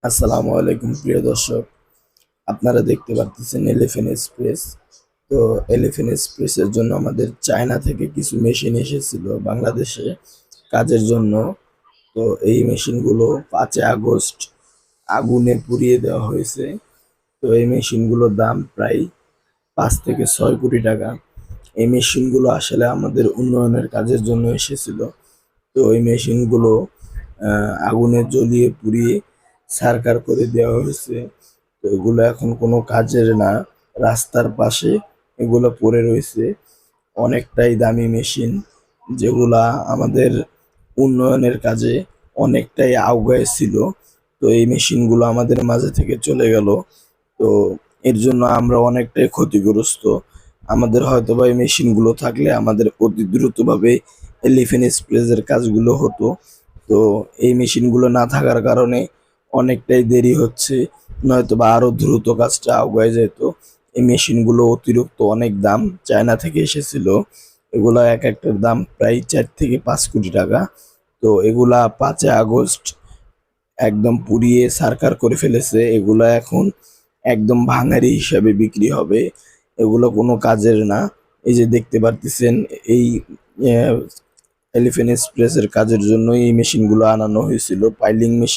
আসসালামু আলাইকুম প্রিয় দর্শক। আপনারা দেখতে পাচ্ছেন এলিফ্যান্ট এক্সপ্রেস। তো এলিফ্যান্ট এক্সপ্রেসের জন্য আমাদের চায়না থেকে কিছু মেশিন এসেছিল বাংলাদেশে কাজের জন্য। তো এই মেশিনগুলো 5 আগস্ট আগুনে পুড়িয়ে দেওয়া হয়েছে। তো এই মেশিনগুলোর দাম প্রায় 5 থেকে 6 কোটি টাকা। এই মেশিনগুলো আসলে আমাদের উন্নয়নের কাজের জন্য এসেছিল। তো এই মেশিনগুলো আগুনে জ্বলিয়ে পুড়িয়ে ছারখার করে দেওয়া হয়েছে। তো এগুলো এখন কোনো কাজের না, রাস্তার পাশে এগুলো পড়ে রয়েছে। অনেকটাই দামি মেশিন, যেগুলা আমাদের উন্নয়নের কাজে অনেকটাই আউগায় ছিল। তো এই মেশিনগুলো আমাদের মাঝে থেকে চলে গেল। তো এর জন্য আমরা অনেকটাই ক্ষতিগ্রস্ত। আমাদের হয়তোবা এই মেশিনগুলো থাকলে আমাদের অতি দ্রুতভাবে এলিফ্যান্ট এক্সপ্রেসের কাজগুলো হতো। তো এই মেশিনগুলো না থাকার কারণে অনেকটাই দেরি হচ্ছে, নয়তোবা আরো দ্রুত কাজটা আগায় যেত। এই মেশিনগুলো অতিরিক্ত অনেক দাম, চায়না থেকে এসেছিল। এগুলা এক একটার দাম প্রায় 4 থেকে 5 কোটি টাকা। তো এগুলা 5 আগস্ট একদম পুড়িয়ে ছারখার করে ফেলেছে। এগুলা এখন একদম ভাঙারি হিসাবে বিক্রি হবে। এগুলো কোনো কাজের না। এই যে দেখতে পারতেছেন, এই এলিফ্যান্ট এক্সপ্রেসের কাজের জন্য এই মেশিনগুলো আনানো হয়েছিল, পাইলিং মেশিন।